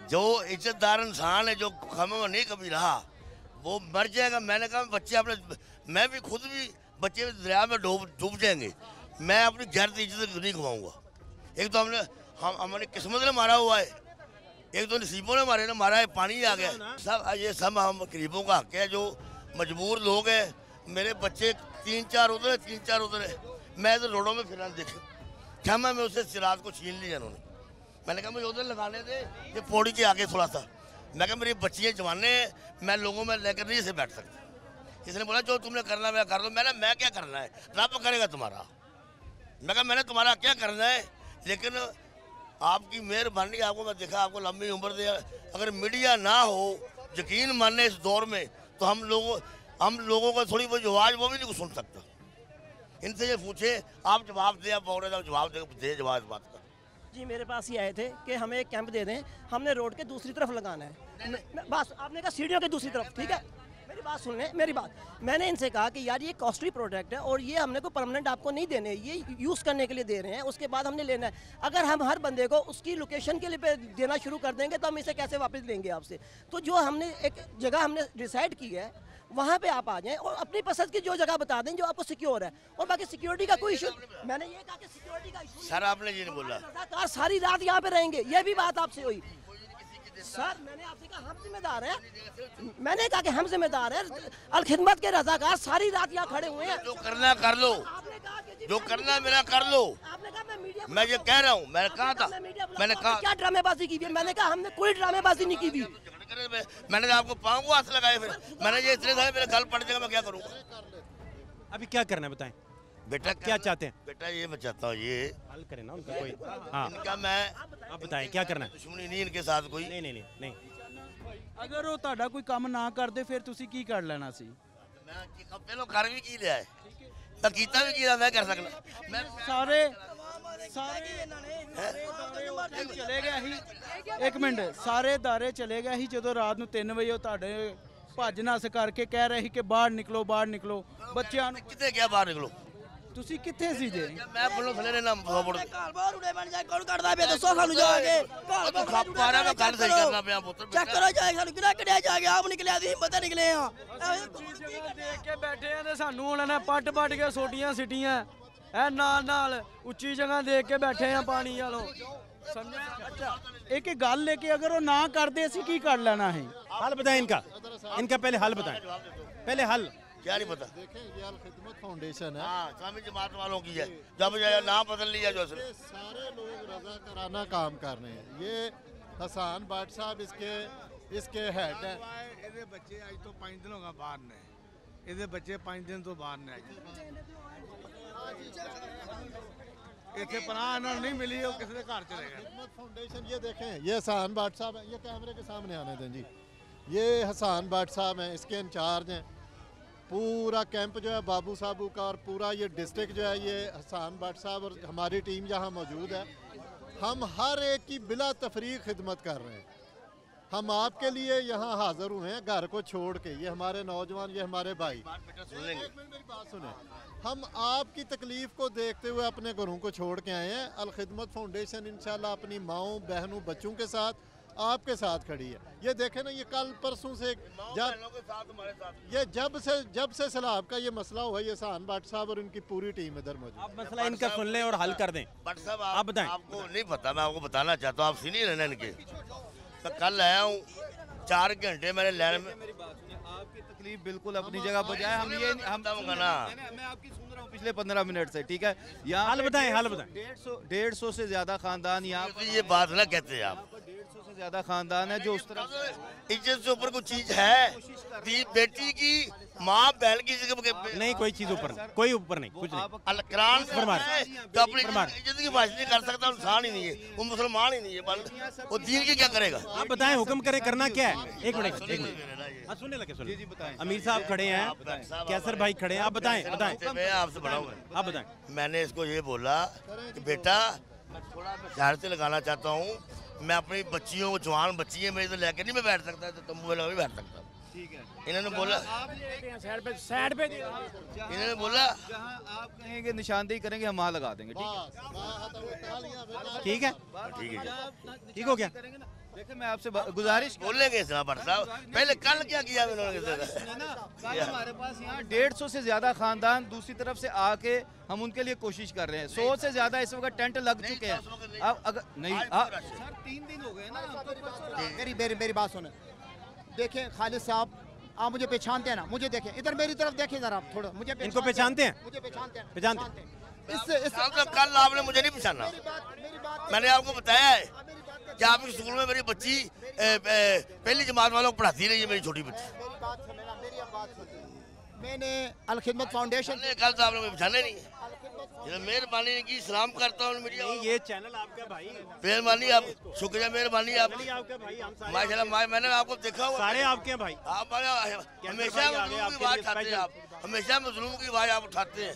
जो इज्जतदार इंसान है, जो खमा में नहीं कभी रहा, वो मर जाएगा। मैंने कहा बच्चे अपने, मैं भी खुद भी बच्चे दरिया में डूब जाएंगे, मैं अपनी गैरत इज्जत नहीं खवाऊंगा। एक तो हमारी किस्मत ने मारा हुआ है, एक तो नसीबों ने मारा है, पानी आ गया सब। ये सब हम गरीबों का हक है, जो मजबूर लोग हैं। मेरे बच्चे 3-4 उधर है, मैं तो रोडों में फिर देखे, क्षमा में उससे सिराज को छीन लिया उन्होंने। मैंने कहा मुझे उधर लगाने दे, ये पौड़ी के आगे थोड़ा सा। मैं कहा मेरी बच्चियाँ जवाने हैं, मैं लोगों में लेकर नहीं से बैठ सकता। इसने बोला जो तुमने करना मैं कर दो। मैं क्या करना है, रब करेगा तुम्हारा। मैं कहा मैंने तुम्हारा क्या करना है, लेकिन आपकी मेहरबानी, आपको मैं देखा, आपको लंबी उम्र दे। अगर मीडिया ना हो, यकीन माने इस दौर में, तो हम लोगों को थोड़ी वो आवाज़ वो भी नहीं सुन सकता। इनसे ये पूछे, आप जवाब दे, आप बोल रहे जवाब दे जवाब इस बात का।
जी मेरे पास ये आए थे कि हमें एक कैंप दे दें, हमने रोड के दूसरी तरफ लगाना है। बस आपने कहा सीढ़ियों के दूसरी तरफ, ठीक है। मेरी बात सुन लें, मेरी बात। मैंने इनसे कहा कि यार ये कॉस्टली प्रोडक्ट है और ये हमने को परमानेंट आपको नहीं देने, ये यूज़ करने के लिए दे रहे हैं, उसके बाद हमने लेना है। अगर हम हर बंदे को उसकी लोकेशन के लिए देना शुरू कर देंगे तो हम इसे कैसे वापस लेंगे आपसे। तो जो हमने एक जगह हमने डिसाइड की है वहाँ पे आप आ जाएं और अपनी पसंद की जो जगह बता दें जो आपको सिक्योर है, और बाकी सिक्योरिटी का कोई इशू। मैंने ये कहा कि सिक्योरिटी का इशू
सर आपने ये नहीं बोला
रज़ाकार सारी रात यहाँ पे रहेंगे, ये भी बात आपसे हुई। सर मैंने आपसे कहा हम जिम्मेदार हैं, मैंने कहा कि हम जिम्मेदार हैं। अल खिदमत के रज़ाकार सारी रात यहाँ खड़े हुए हैं।
जो करना कर लो, जो करना मेरा कर लो। मैं ये कह रहा हूँ, मैंने कहा था, मैंने कहा
क्या ड्रामेबाजी की हुई है? मैंने कहा हमने कोई ड्रामेबाजी नहीं की थी।
मैंने आपको पाँव को हाथ लगाए, फिर मैंने ये इतने सारे मेरे गल पड़ जाएगा, मैं क्या करूँगा?
अभी क्या करना है बताएं
बेटा,
क्या चाहते हैं?
बेटा ये मैं चाहता हूँ ये
हल करें ना उनका कोई। हाँ
इनका मैं,
आप बताएं क्या करना है?
दुश्मनी नहीं इनके साथ कोई।
नहीं।
अगर वो ਤੁਹਾਡਾ ਕੋਈ ਕੰਮ ਨਾ ਕਰਦੇ ਫਿਰ ਤੁਸੀਂ ਕੀ ਕਰ ਲੈਣਾ ਸੀ?
मैं पहले कर भी की लिया है, तो कीता भी की मैं कर सकना। मैं
ਸਾਰੇ ਚਲੇ ਗਏ ਸੀ, ਇੱਕ ਮਿੰਟ, ਸਾਰੇ ਦਾਰੇ ਚਲੇ ਗਏ ਸੀ ਜਦੋਂ ਰਾਤ ਨੂੰ 3 ਵਜੇ ਉਹ ਤੁਹਾਡੇ ਭੱਜ ਨੱਸ ਕਰਕੇ ਕਹਿ ਰਹੇ ਸੀ ਕਿ ਬਾਹਰ ਨਿਕਲੋ ਬੱਚਿਆਂ ਨੂੰ।
कितने क्या बाहर निकलो?
ਤੁਸੀਂ ਕਿੱਥੇ ਸੀ ਜੇ?
मैं बोलो थले ने नाम फोड़
ਘਰ ਬਾਹਰ ਉੜੇ ਬਣ ਜਾਏ ਕੌਣ ਕੱਢਦਾ ਪਿਆ ਦੱਸੋ ਸਾਨੂੰ ਜਾ ਕੇ। ਘਰ
तो खापारा में कर सही करना पे पुत्र।
ਚੈੱਕ ਕਰੋ ਜਾ ਕੇ, ਸਾਨੂੰ ਕਿਹੜਾ ਕੱਢਿਆ ਜਾ ਕੇ, ਆਪ ਨਿਕਲਿਆ ਸੀ ਪਤਾ ਨਿਕਲੇ ਆ।
ਦੇਖ ਕੇ ਬੈਠੇ ਆ ਤੇ ਸਾਨੂੰ ਉਹਨਾਂ ਨੇ ਪੱਟ ਕੇ ਸੋਟੀਆਂ ਸਿੱਟੀਆਂ ਐ ਨਾਲ ਉੱਚੀ ਜਗ੍ਹਾ ਦੇਖ ਕੇ ਬੈਠੇ ਆ ਪਾਣੀ ਵਾਲੋਂ। ਸਮਝਿਆ?
ਅੱਛਾ ਇੱਕ ਗੱਲ ਹੈ ਕਿ ਅਗਰ ਉਹ ਨਾ ਕਰਦੇ ਅਸੀਂ ਕੀ ਕਰ ਲੈਣਾ ਹੈ?
हल बताएं इनका पहले हल बताएं, पहले हल।
क्या नहीं पता?
देखें ये अल खिदमत फाउंडेशन है,
हाँ इस्लामी जमात वालों की है, जब नाम बदल लिया जो
ये सारे लोग रजा कराना काम कर रहे हैं। ये हसन भट्ट साहब इसके हेड है।
ਇਹਦੇ ਬੱਚੇ ਅੱਜ ਤੋਂ 5 ਦਿਨ ਹੋ ਗਏ ਬਾਹਰ ਨੇ, ਇਹਦੇ ਬੱਚੇ 5 ਦਿਨ ਤੋਂ ਬਾਹਰ ਨੇ। ਇੱਥੇ ਪਨਾਹ ਇਹਨਾਂ ਨੂੰ ਨਹੀਂ ਮਿਲੀ, ਉਹ ਕਿਸੇ ਦੇ ਘਰ ਚਲੇ गए।
खिदमत फाउंडेशन ये देखें, ये हसन भट्ट साहब है, ये कैमरे के सामने आने दें जी। ये हसन भट्ट साहब हैं, इसके इंचार्ज हैं। पूरा कैंप जो है बाबू साहब का और पूरा ये डिस्ट्रिक्ट जो है ये हसन भट्ट साहब और हमारी टीम यहाँ मौजूद है। हम हर एक की बिला तफरीक खिदमत कर रहे हैं। हम आपके लिए यहाँ हाजिर हुए हैं घर को छोड़ के। ये हमारे नौजवान, ये हमारे भाई, मेरी बात सुने, हम आपकी तकलीफ को देखते हुए अपने घरों को छोड़ के आए हैं। अल खिदमत फाउंडेशन इंशाल्लाह अपनी माओं बहनों बच्चों के साथ आपके साथ खड़ी है। ये देखें ना, ये कल परसों से जब से सैलाब का ये मसला हुआ, ये हसन भट्ट साहब और इनकी पूरी टीम इधर मौजूद।
आप मसला इनका सुन लें और हल कर दें।
भट्ट साहब
आप बताएं।
आपको नहीं पता, मैं आपको बताना चाहता हूँ, आप सीनियर हैं इनके। तो कल आया हूँ 4 घंटे मैंने लैंड में।
मेरी बात सुनिए, आपकी तकलीफ बिल्कुल अपनी जगह बजाय हम ये हम
ना
मैं आपकी सुन रहा हूँ पिछले 15 मिनट से, ठीक है? यहाँ
हल बताएं, हल बताएं।
150 से ज्यादा खानदान यहाँ पर,
ये बात ना कहते हैं आप।
150 से ज्यादा खानदान है जो उस तरफ
इज्जत से ऊपर कोई चीज है? बेटी की माँ बहन की
नहीं, कोई चीज ऊपर नहीं, कोई ऊपर नहीं, कुछ नहीं।
अलकुरान तो अपनी इज्जत की बात नहीं कर सकता, इंसान ही नहीं है वो, मुसलमान ही नहीं है, वो दीन की क्या करेगा?
आप बताएं, हुक्म करें, करना क्या है? एक मिनट हाँ सुनने लगे, सुनिए। जी बताएं। अमीर साहब खड़े हैं, कैसर भाई खड़े हैं, आप बताएं।
मैं आपसे बढ़ाऊंगा,
आप बताएं।
मैंने इसको ये बोला कि बेटा मैं थोड़ा झाड़ से लगाना चाहता हूँ, मैं अपनी बच्चियों को, जवान बच्ची है मेरी, तो लेके नहीं मैं बैठ सकता, तो तंबू में नहीं बैठ सकता।
ठीक है,
इन्होंने बोला
साइड पे
इन्होंने बोला
जहाँ आप कहेंगे निशानदेही करेंगे हम वहाँ लगा देंगे।
ठीक है, ठीक हो गया।
देखिए मैं आपसे गुजारिश
बोलने के भट्ट साहब, पहले कल क्या किया इन्होंने?
कल हमारे पास यहाँ 150 से ज्यादा खानदान दूसरी तरफ से आके हम उनके लिए कोशिश कर रहे हैं। 100 से ज्यादा इस वक्त टेंट लग चुके हैं। अब अगर नहीं सर 3 दिन हो गए ना।
मेरी बात सुने, देखें खालिद साहब, आप मुझे पहचानते हैं ना? मुझे देखें, इधर मेरी तरफ देखें जरा आप थोड़ा, मुझे
इनको पहचानते हैं?
मुझे पहचानते हैं,
पहचानते हैं।
इससे कल आपने मुझे नहीं पहचाना, मैंने आपको बताया है कि आपके स्कूल में मेरी बच्ची पहली जमात वालों को पढ़ाती रही है, मेरी छोटी बच्ची।
मैंने अल खिदमत फाउंडेशन,
कल तो आपने पहचाने नहीं, मेहरबानी की सलाम करता हूँ मीडिया।
ये चैनल आपका भाई,
मेहरबानी आप, शुक्रिया, मेहरबानी आप, माशाल्लाह। मैंने आपको देखा हुआ,
सारे आपके हैं भाई।
आप हमेशा मजलूम की आवाज उठाते हैं, आप हमेशा मजलूम की आवाज आप उठाते हैं।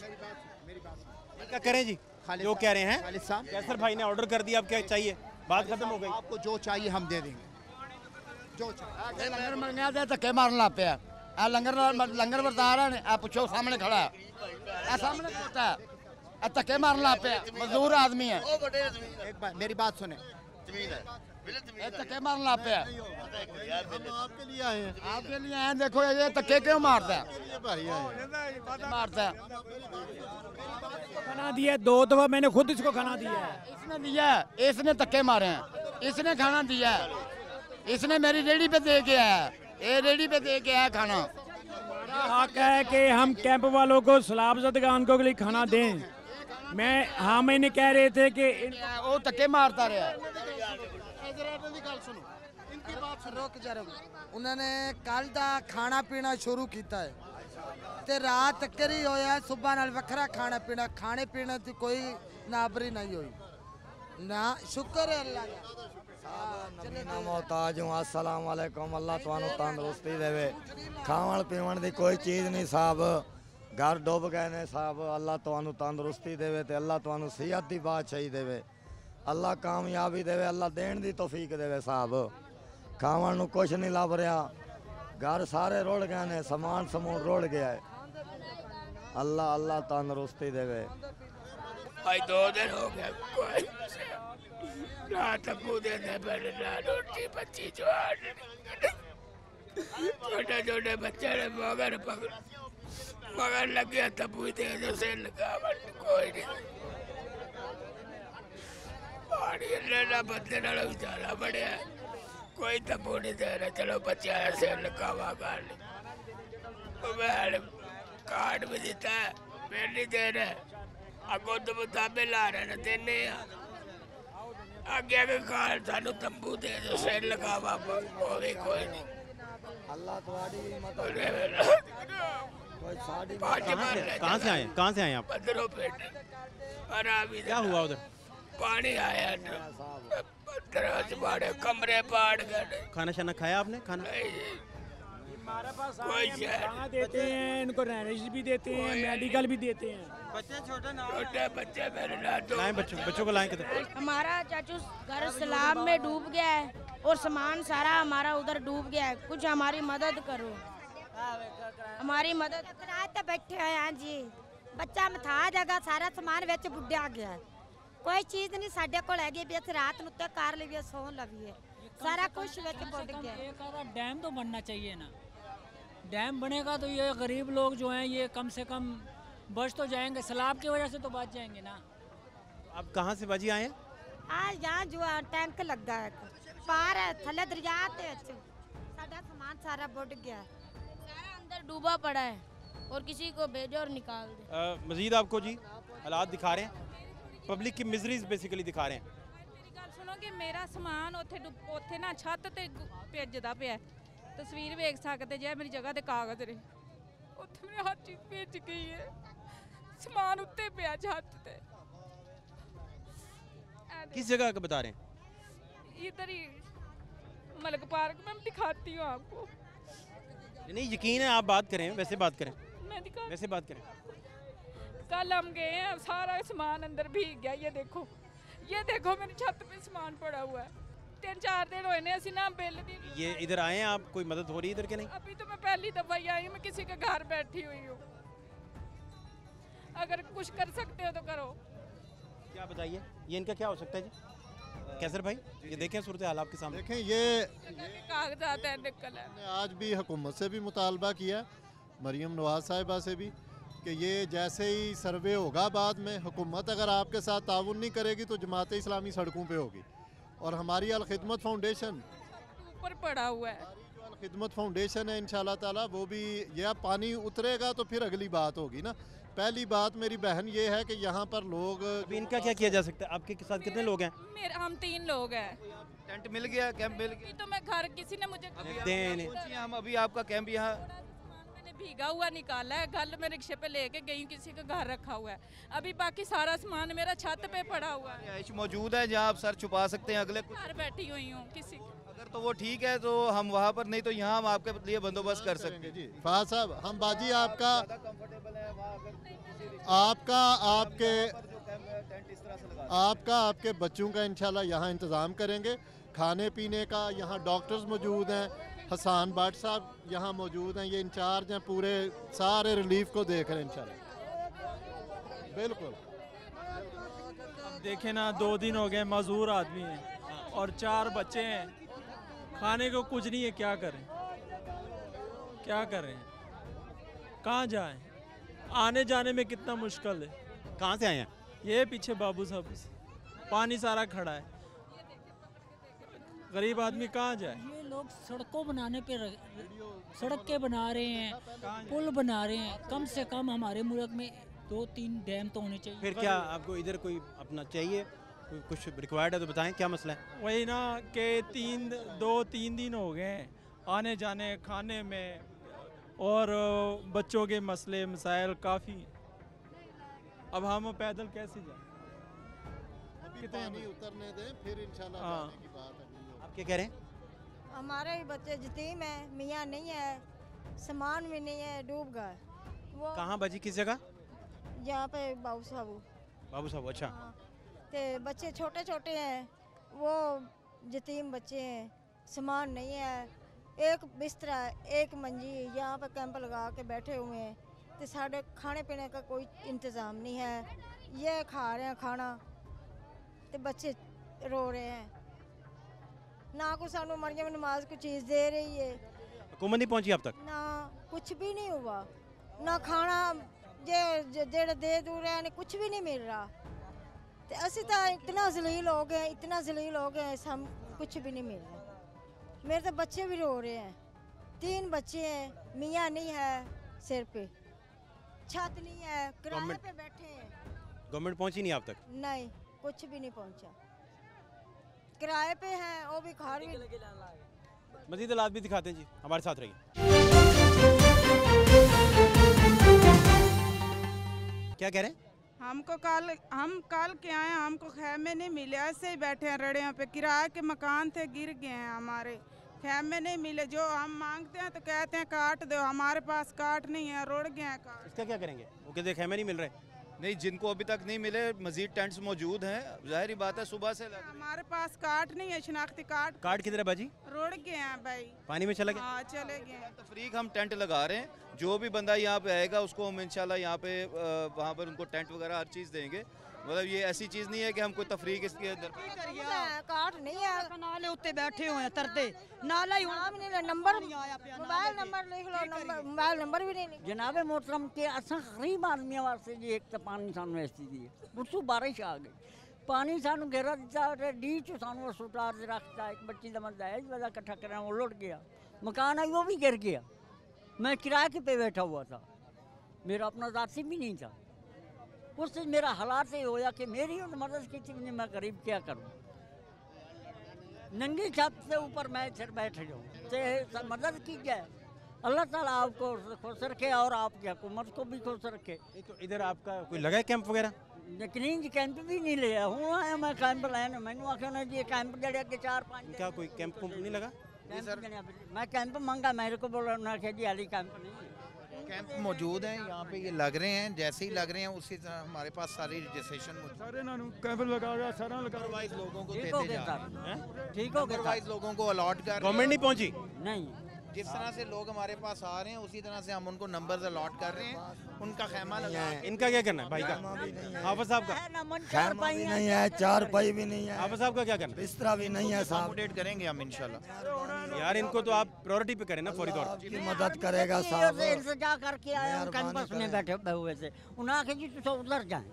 क्या करें जी, जो कह रहे हैं कैसर भाई ने ऑर्डर कर दिया, अब क्या चाहिए? बात खत्म हो गई।
आपको जो चाहिए हम दे देंगे, जो चाहिए। धक्के मारन लग पे
लंगर बरता रहे हैं, पूछो सामने खड़ा है, सामने खड़ा है, धक्के मारने लग पे, मजदूर आदमी है। एक बार मेरी बात सुने, धक्के मारने लग पे।
हम आपके लिए आए हैं।
आपके लिए आए, देखो ये धक्के क्यों मारता है, मारता है।
खाना दिया 2 दफा, मैंने खुद इसको खाना दिया है।
इसने दिया है, इसने धक्के मारे हैं, इसने खाना दिया है, इसने मेरी रेडी पे दे के आया, ये रेडी पे दे के आया खाना।
हक है कि हम कैंप वालों को सलाब ज़दगान को लिए खाना दें। हम इन्हें कह रहे थे कि
वो धक्के मारता रहा।
उन्होंने कल का खाना पीना शुरू किया है ते रात तक ही होया, सुबह नाल वखरा खाना पीना, खाने पीने की कोई नाबरी नहीं हुई ना। शुक्र है अल्लाह का।
मोहताज हूँ। अस्सलाम वालेकुम। अल्लाह तुहानू तंदुरुस्ती देवे। खावन पीवन की कोई चीज़ नहीं साहब, घर डुब गए ने साहब। अल्लाह तुहानू तंदुरुस्ती देवे ते अल्लाह तुहानू सेहत की बादशाही देवे, अल्लाह कामयाबी देवे, अल्लाह देण दी तौफीक देवे साहब। खावन नू कुछ नहीं लभ रहा, घर सारे रुड़ गए ने, समान समून रुड़ गया है। अल्लाह अल्लाह तंदुरुस्ती देवे।
भाई 2 दिन हो गए, कोई ना तकू देने पहले ना रोटी बच्ची जवान, छोटे छोटे बच्चे ने मगर लगे तबू दे जो से लगा, कोई नहीं पानी लेना बंदे नाल बेचारा बड़े, कोई तबू नहीं दे रहा। चलो बच्चे ऐसे लगावा कर कार्ड भी देता है, फिर नहीं दे रहे, अगो तो मुताबे ला रहे न देने, आगे के कार्ड सानू तंबू दे दो, सिर लगावा कोई नहीं।
अल्लाह तुम्हारी
कहाँ से आए आप? क्या हुआ उधर?
पानी आया, कमरे पाड़ गए।
खाना शाना खाया आपने? खाना
कोई
देते हैं, इनको रहने भी देते हैं, मेडिकल भी देते हैं।
बच्चे छोटे बच्चे मेरे
लाएं, बच्चों को लाएं किधर?
हमारा चाचू घर सैलाब में डूब गया है और सामान सारा हमारा उधर डूब गया है, कुछ हमारी मदद करो, हमारी मदद।
रात बैठे हैं हाँ जी, बच्चा मथा जगह सारा सामान विच बुड्ढा गया, कोई चीज़ नहीं साडे कोल हैगी भी अस रात नूं उत्ते कर लईए, सौ लवीए, सारा कुछ विच बुड गया।
डैम तो बनना चाहिए ना, डैम बनेगा तो ये गरीब लोग जो हैं ये कम से कम बच तो जाएंगे, सैलाब की वजह से तो बच जाएंगे ना।
आप कहाँ से बाजी आए हैं?
आज यहाँ जो टैंक लगा है पार है थले दरिया ते साडा सामान सारा बुड गया,
सारा अंदर डूबा पड़ा है और किसी को भेजो और निकाल दे।
मजीद आपको जी हालात दिखा रहे हैं, पब्लिक की मिजरीज बेसिकली दिखा रहे हैं।
मेरी गल सुनो कि मेरा समान उत्थे ना छत ते भेजदा पिया, तस्वीर वेख सकते जे, मेरी जगह ते कागज रहे, उत्थे मेरी हर चीज भेज गई है, समान उत्ते पिया छत ते।
किस जगह का बता रहे हैं?
इधर ही मलक पार्क में, दिखाती हूँ आपको।
नहीं यकीन है, आप बात करें, वैसे बात करें, वैसे बात करें।
कल हम गए हैं, सारा सामान अंदर भीग गया, ये देखो मेरी छत पे सामान पड़ा हुआ है, 3-4 दिन हुए ने असी ना बिल दी।
ये इधर आए हैं, आप कोई मदद हो रही है इधर के? नहीं,
अभी तो मैं पहली दफा ही आई हूँ, मैं किसी के घर बैठी हुई हूँ, अगर कुछ कर सकते हो तो करो।
क्या बताइए, ये इनका क्या हो सकता है जी? कैसर भाई ये देखें सूरत हाल आपके सामने।
देखें ये
कागजात है निकल है।
आज भी हुकूमत से भी मुतालबा किया, मरियम नवाज साहिबा से भी, कि ये जैसे ही सर्वे होगा बाद में, हुकूमत अगर आपके साथ ताउन नहीं करेगी तो जमात इस्लामी सड़कों पे होगी। और हमारी अल खिदमत फाउंडेशन
ऊपर पड़ा हुआ है,
अल खिदमत फाउंडेशन है, इंशाल्लाह ताला वो भी, यह पानी उतरेगा तो फिर अगली बात होगी ना। पहली बात मेरी बहन ये है कि यहाँ पर लोग,
अभी इनका क्या किया जा सकता है? आपके साथ कितने लोग हैं?
हम 3 लोग हैं।
टेंट मिल गया, कैंप मिल गया,
तो मैं घर किसी ने मुझे
हम अभी आपका कैंप यहाँ
मैंने भीगा हुआ निकाला है, कल मैं रिक्शे पे लेके गई हूँ, किसी का घर रखा हुआ है, अभी बाकी सारा सामान मेरा छत पे पड़ा हुआ है।
मौजूद है जहाँ आप सर छुपा सकते हैं, अगले
घर बैठी हुई हूँ किसी,
अगर तो वो ठीक है तो हम वहाँ पर, नहीं तो यहाँ हम आपके लिए बंदोबस्त कर सकते हैं।
जी फहाद साहब, हम बाजी आपका आपके बच्चों का इंशाल्लाह यहाँ इंतज़ाम करेंगे, खाने पीने का, यहाँ डॉक्टर्स मौजूद हैं, हसान बाट साहब यहाँ मौजूद हैं, ये इंचार्ज हैं, पूरे सारे रिलीफ को देख रहे हैं इंशाल्लाह। बिल्कुल
अब देखें ना, 2 दिन हो गए, मजदूर आदमी हैं और 4 बच्चे हैं, खाने को कुछ नहीं है, क्या करें क्या करें, कहाँ जाएं, आने जाने में कितना मुश्किल है।
कहाँ से आए हैं?
ये पीछे बाबू साहब से पानी सारा खड़ा है, गरीब आदमी कहाँ जाए।
ये लोग सड़कों बनाने पे सड़कें बना रहे हैं, पुल बना रहे हैं, कम से कम हमारे मुल्क में 2-3 डैम तो होने चाहिए।
फिर क्या आपको इधर कोई अपना चाहिए, कुछ रिक्वायर्ड है तो बताएं, क्या मसला है?
वही ना कि 2-3 दिन हो गए आने जाने, खाने में, और बच्चों के मसले मसाइल काफ़ी। अब हम पैदल कैसे जाएं?
पानी उतरने दें, फिर इंशाल्लाह जाने की बात है।
आप क्या कह रहे हैं?
हमारे भी बच्चे यतीम है, मियाँ नहीं है, सामान भी नहीं है, डूब गए। वो
कहाँ बाजी, किस जगह?
यहाँ पे बाबू साहब।
बाबू साहब, अच्छा।
ते बच्चे छोटे छोटे हैं, वो यतीम बच्चे हैं, सामान नहीं है, एक बिस्तरा है, एक मंजी, यहाँ पे कैंप लगा के बैठे हुए हैं, तो साढ़े खाने पीने का कोई इंतज़ाम नहीं है। ये खा रहे हैं खाना, तो बच्चे रो रहे हैं, ना को सानू मरियम नमाज को चीज़ दे रही है,
हुकूमत नहीं पहुंची अब तक?
ना कुछ भी नहीं हुआ, ना खाना जेड़ा दे दूर है ने कुछ भी नहीं मिल रहा। तो असी तो इतना जलील हो गए, इतना जलील हो गए, हम कुछ भी नहीं मिल रहा। मेरे तो बच्चे भी रो रहे हैं, 3 बच्चे हैं, मियाँ नहीं है, सिर पे छत नहीं है, किराए पे बैठे हैं।
गवर्नमेंट पहुंची नहीं अब तक?
नहीं, कुछ भी नहीं पहुंचा, किराए पे हैं, वो भी घर भी।
मजीद हालात भी दिखाते हैं जी, हमारे साथ रहिए। क्या कह रहे हैं?
हम कल के आए, हमको खैमे नहीं मिले, ऐसे ही बैठे हैं रड़ियों पे, किराए के मकान थे, गिर गए हैं हमारे, खैमे नहीं मिले। जो हम मांगते हैं तो कहते हैं काट दो, हमारे पास काट नहीं है, रोड गए हैं काट।
इसका क्या करेंगे? वो कहते खैमे नहीं मिल रहे।
नहीं, जिनको अभी तक नहीं मिले, मजीद टेंट्स मौजूद हैं, जाहिर बात है सुबह से
हमारे पास कार्ड नहीं है, शनाख्ती कार्ड।
कार्ड किधर है बाजी?
रोड गए हैं भाई,
पानी में चला गया।
हाँ, चले गए।
तफरीक हम टेंट लगा रहे हैं, जो भी बंदा यहाँ पे आएगा उसको हम इंशाल्लाह यहाँ पे वहाँ पर उनको टेंट वगैरह हर चीज़ देंगे। मतलब ये ऐसी चीज़ नहीं है कि हम कोई तफरीक इसके अंदर
कार्ड नहीं है,
नाले उत्ते बैठे हुए हैं तरते, नाला ही
नंबर, मोबाइल नंबर लिख लो, मोबाइल नंबर भी नहीं।
जनाबे मोहतरम के असा गरीब आदमी वास्ते जी एक तो पानी सानू ऐसी दी है, उसको बारिश आ गई, पानी सानू घेरा दिता, डी चो सानू सुटार रखता, एक बच्ची का मरदा है, इस वजह इकट्ठा करना, वो लुट गया, मकान आई वो भी गिर गया, मैं किराए के पे बैठा हुआ था, मेरा अपना जाती भी नहीं था। उससे मेरा हालात ये होया कि मेरी मदद की थी, मैं गरीब क्या करूं, नंगी छत से ऊपर मैं सिर बैठ जाऊँ, तो मदद की जाए। अल्लाह ताला आपको खुश रखे और आपकी हुकूमत को भी खुश रखे।
तो इधर आपका कोई लगा है कैंप वगैरह?
लेकिन जी कैंप भी नहीं लिया हूँ, आया मैं कैंप लाया, मैंने आखिया ना जी कैंप जड़े के 4-5
क्या कोई कैंप नहीं लगा?
मैं कैंप मंगा, मेरे को बोला उन्होंने जी हाली कैंप नहीं।
कैंप मौजूद हैं यहाँ पे, ये लग रहे हैं, जैसे ही लग रहे हैं उसी तरह हमारे पास सारी रजिस्ट्रेशन
सारे कैंप लगा रहा, सारा लगा
अदरवाइज लोगों को
देते जा रहे हैं, ठीक हो गया,
अदरवाइज लोगों को अलॉट कर,
गवर्नमेंट नहीं पहुंची
नहीं।
जिस तरह से लोग हमारे पास आ रहे हैं उसी तरह से हम उनको नंबर्स अलॉट कर रहे हैं, उनका खैमा लगा है।
इनका क्या करना है भाई का? हाफिज साहब का
खैमा भी नहीं है, चारपाई भी नहीं है,
हाफिज साहब का क्या करना?
बिस्तरा भी नहीं है साहब।
अकोमोडेट करेंगे हम इंशाल्लाह।
यार इनको तो आप प्रायोरिटी पे करें ना, फौरी तौर
पे मदद करेगा साहब।
इंतजार करके आए हम कैंपस में बैठे हुए थे, उन्होंने कहा जी तुम उधर जाए,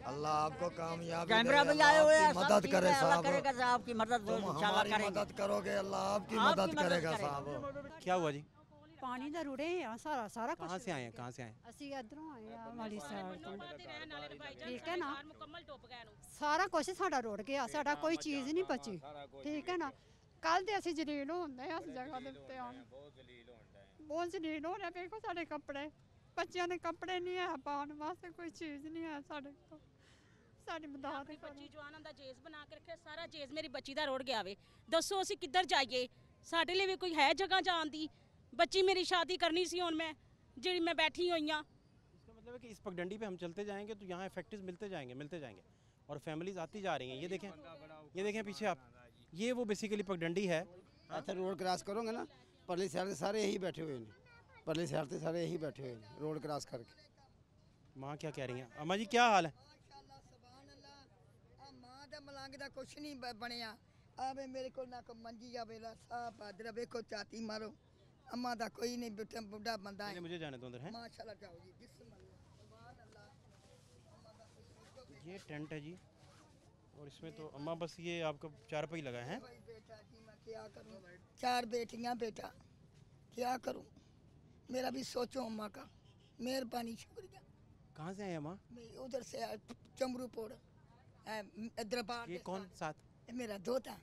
अल्लाह आपको कामयाबी
कैमरा भी आए हुए हैं,
मदद करे साहब,
करेगा साहब की मदद, इंशाल्लाह करेंगे।
मदद करोगे अल्लाह आपकी मदद करेगा साहब।
क्या हुआ जी?
पानी ਦਾ ਰੁੜੇ ਆ ਸਾਰਾ ਕੁਝ।
कहाँ से आए हैं? कहाँ से आए?
ਅਸੀਂ ਇਧਰੋਂ ਆਏ ਆ ਵਾਲੀ ਸਾਈਡ ਤੋਂ, ਠੀਕ ਹੈ ਨਾ, ਸਾਰਾ ਕੁਝ ਸਾਡਾ ਰੁੜ ਗਿਆ, ਸਾਡਾ ਕੋਈ ਚੀਜ਼ ਨਹੀਂ ਬਚੀ, ਠੀਕ ਹੈ ਨਾ। ਕੱਲ ਦੇ ਅਸੀਂ ਜਲੀਲ ਹੁੰਦੇ ਆ, ਇਸ ਜਗ੍ਹਾ ਦੇ ਉੱਤੇ ਆਉਣ ਬਹੁਤ ਜਲੀਲ ਹੋ ਰਹੇ, ਵੇਖੋ ਸਾਡੇ ਕੱਪੜੇ, ਬੱਚਿਆਂ ਦੇ ਕੱਪੜੇ ਨਹੀਂ ਹੈ ਪਾਉਣ ਵਾਸਤੇ, ਕੋਈ ਚੀਜ਼ ਨਹੀਂ ਹੈ ਸਾਡੇ ਕੋਲ, ਸਾਡੀ ਮਦਦ ਕਰੋ।
ਬੱਚੀ ਜਵਾਨਾਂ ਦਾ ਜੇਸ ਬਣਾ ਕੇ ਰੱਖਿਆ, ਸਾਰਾ ਜੇਸ ਮੇਰੀ ਬੱਚੀ ਦਾ ਰੁੜ ਗਿਆ ਵੇ, ਦੱਸੋ ਅਸੀਂ ਕਿੱਧਰ ਜਾਈਏ, ਸਾਡੇ ਲਈ ਵੀ ਕੋਈ ਹੈ ਜਗ੍ਹਾ ਜਾਣ ਦੀ। बच्ची मेरी शादी करनी सी, हुण मैं जी मैं बैठी हुई हाँ।
इसका मतलब है कि इस पगडंडी पे हम चलते जाएंगे तो यहाँ इफेक्टिव मिलते जाएंगे और फैमिलीज आती जा रही हैं। ये देखें पीछे आप, ये वो बेसिकली पगडंडी है।
अच्छा रोड क्रॉस करोगे ना
परली साइड से सारे यही बैठे हुए हैं, परली साइड से सारे यही बैठे हुए हैं रोड क्रॉस करके।
माँ क्या कह रही हैं? अम्मा जी क्या हाल है?
मां दा मलंग दा कुछ नहीं बनया। आवे मेरे को ना को मंजी जावे ला साफ आदर देखो चाती मारो। अम्मा दा कोई नहीं बेटा बुढ़ा बंदा है।
मुझे जाने दो अंदर है।
माशाल्लाह जाओ जी बिस्मिल्लाह सुभान अल्लाह।
ये टेंट है जी और इसमें तो अम्मा बस ये आपका चारपाई लगा है।
बेटा जी मैं क्या करूं? 4 बेटियां बेटा क्या करूं? मेरा भी सोचो अम्मा का। मेहरबानी शुक्रिया।
कहाँ से आए अम्मा?
मैं उधर से चमरूपुर दरबार।
ये कौन साथ?
मेरा दोता।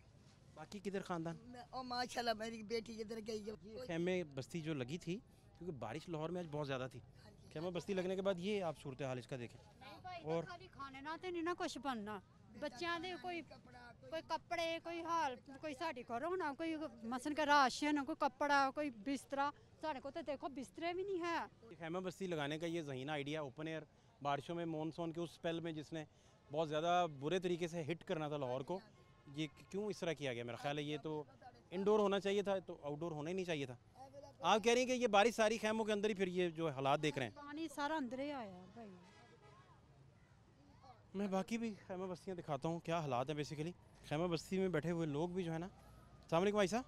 बाकी किधर खानदान?
और माशाल्लाह मेरी बेटी इधर गई है।
खेमे बस्ती जो लगी थी क्योंकि बारिश लाहौर में आज बहुत ज़्यादा थी। खेमा बस्ती लगने के बाद ये आप सूरत हाल इसका देखें। और
खाने ना ते नहीं ना कुछ बनना बच्चों के कोई कपड़े कोई हाल कोई साड़ी करो ना कोई मसन का राशन कोई कपड़ा कोई बिस्तरा साढ़े को तो देखो बिस्तरे भी नहीं है।
खेमा बस्ती लगाने का ये ज़हीना आइडिया ओपन एयर बारिशों में मानसून के उस स्पेल में जिसने बहुत ज़्यादा बुरे तरीके से हिट करना था लाहौर को, ये क्यों इस तरह किया गया? मेरा ख्याल है ये तो इंडोर होना चाहिए था, तो आउटडोर होना ही नहीं चाहिए था। आप कह रही हैं कि ये बारिश सारी खेमों के अंदर ही फिर ये जो हालात देख रहे हैं।
पानी सारा अंदर ही आया भाई।
मैं बाकी भी खेमा बस्तियाँ दिखाता हूँ क्या हालात हैं। बेसिकली खेमा बस्ती में बैठे हुए लोग भी जो है ना। अस्सलाम वालेकुम भाई साहब,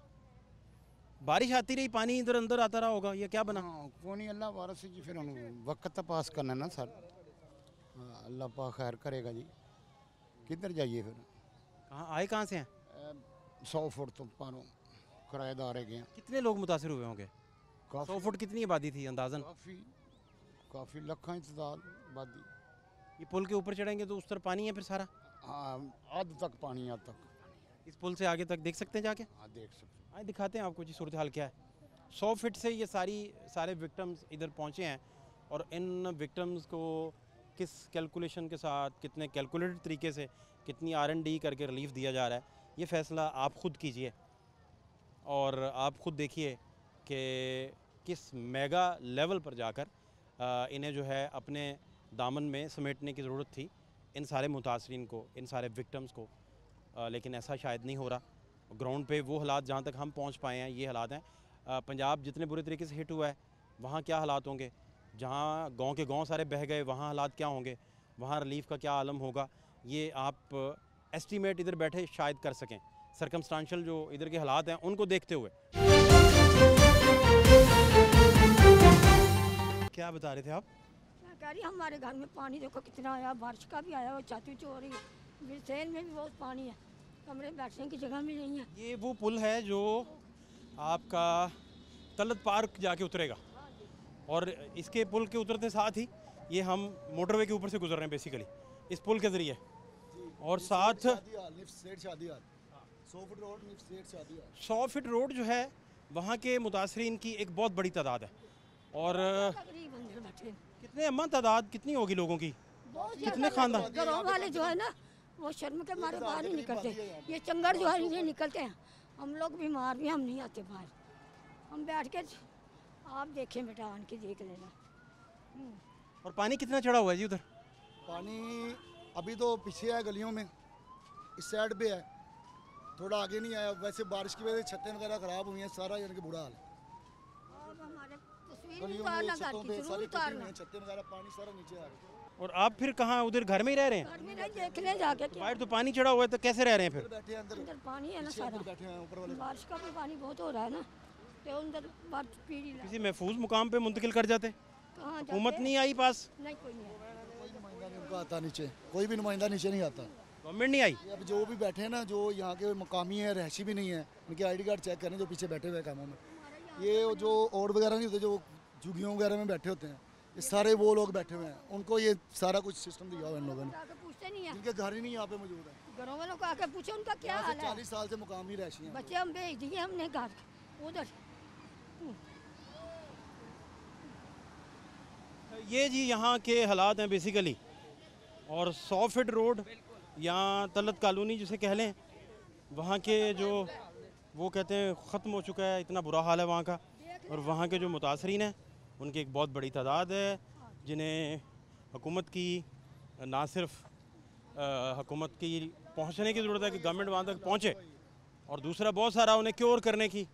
बारिश आती रही पानी इधर अंदर आता रहा होगा, ये क्या बना?
को नहीं अल्लाह वारस जी फिर वक्त तो पास करना ना सर। अल्लाह पाक खैर करेगा जी। किधर जाइए फिर?
कहाँ आए कहाँ से हैं?
100 फुट तो पारों किराएदार है गए।
कितने लोग मुतासिर हुए होंगे? 100 फुट कितनी आबादी थी अंदाजन?
काफ़ी लाखों की तादाद आबादी।
ये पुल के ऊपर चढ़ेंगे तो उस तरफ पानी है फिर सारा?
हाँ आध तक पानी आध तक।
इस पुल से आगे तक देख सकते हैं जाके?
हाँ देख सकते हैं।
आए दिखाते हैं आपको जी सूरत हाल क्या है। 100 फीट से ये सारे विक्टिम्स इधर पहुँचे हैं और इन विक्टिम्स को किस कैलकुलेशन के साथ कितने कैलकुलेटेड तरीके से कितनी R&D करके रिलीफ दिया जा रहा है ये फ़ैसला आप ख़ुद कीजिए और आप ख़ुद देखिए कि किस मेगा लेवल पर जाकर इन्हें जो है अपने दामन में समेटने की ज़रूरत थी इन सारे मुतासरीन को, इन सारे विक्टिम्स को, लेकिन ऐसा शायद नहीं हो रहा। ग्राउंड पे वो हालात जहाँ तक हम पहुँच पाए हैं ये हालात हैं। पंजाब जितने बुरे तरीके से हिट हुआ है वहाँ क्या हालात होंगे, जहाँ गांव के गांव सारे बह गए वहाँ हालात क्या होंगे, वहाँ रिलीफ का क्या आलम होगा, ये आप एस्टीमेट इधर बैठे शायद कर सकें सरकमस्टांशियल जो इधर के हालात हैं उनको देखते हुए। क्या बता रहे थे आप?
मैं कह रही हमारे घर में पानी देखो कितना आया, बारिश का भी आया और छाती हो रही है, बिरसैन में भी बहुत पानी है, कमरे बैठने की जगह भी नहीं है।
ये वो पुल है जो आपका तलत पार्क जाके उतरेगा और इसके पुल के उतरते साथ ही ये हम मोटरवे के ऊपर से गुजर रहे हैं बेसिकली इस पुल के ज़रिए। और साथ
100
फीट रोड जो है वहाँ के मुतासरीन की एक बहुत बड़ी तादाद है। और कितने अम्मा तादाद कितनी होगी लोगों की? कितने खानदान?
गाँव वाले जो है ना वो शर्म के मारे बाहर नहीं निकलते, ये चंगड़ जो है ये निकलते हैं। हम लोग बीमार भी हम नहीं आते बाहर, हम बैठ के आप देखें बेटा आन के देख लेना।
और पानी कितना चढ़ा हुआ है जी उधर?
पानी अभी तो पीछे है गलियों में, इस साइड पे है, थोड़ा आगे नहीं आया। वैसे बारिश की वजह से छतें वगैरह खराब हुई हैं, सारा यानी कि बुरा हाल है। गलियों में छतों पे सारी टूटी हुई हैं, छतें वगैरह पानी सारा नीचे आ रहा है।
और आप फिर कहाँ उधर घर में ही रह रहे हैं?
घर में नहीं देखने जाके
बाहर तो पानी चढ़ा हुआ है तो कैसे रह रहे हैं फिर?
बैठे हैं
अंदर पानी है ना सारा, बारिश का भी पानी बहुत हो रहा है ना तो अंदर पीढ़ी
किसी महफूज मुकाम पे मुंतकिल कर जाते? हुकूमत नहीं आई पास?
नहीं कोई नहीं
उनका आता नीचे, कोई भी नुमाइंदा नीचे नहीं आता।
गवर्नमेंट नहीं आई?
अब जो भी बैठे हैं ना, जो यहाँ के मकामी है, रहशी भी नहीं है, उनके ID कार्ड चेक करें जो पीछे बैठे हुए कामों में। ये जो ओड वगैरह नहीं होते, जो झुग्गियों वगैरह में बैठे होते हैं, ये सारे वो लोग बैठे हुए हैं, उनको ये सारा कुछ सिस्टम दिया हुआ है इन लोगों ने।
पूछते नहीं है,
इनके घर ही नहीं यहाँ पे मौजूद है।
घरों वालों को आके पूछो उनका क्या हाल है।
40 साल से मुकामी रहशी हैं।
बच्चे हम भेज दिए हमने घर उधर।
ये जी यहाँ के हालात हैं बेसिकली। और 100 फीट रोड या तलत कॉलोनी जिसे कह लें, वहाँ के जो वो कहते हैं ख़त्म हो चुका है, इतना बुरा हाल है वहाँ का। और वहाँ के जो मुतासरीन हैं उनकी एक बहुत बड़ी तादाद है जिन्हें हुकूमत की ना सिर्फ हुकूमत की पहुँचने की ज़रूरत है कि गवर्नमेंट वहाँ तक पहुँचे, और दूसरा बहुत सारा उन्हें क्योर करने की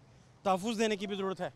तहफ़्फ़ुज़ देने की भी ज़रूरत है।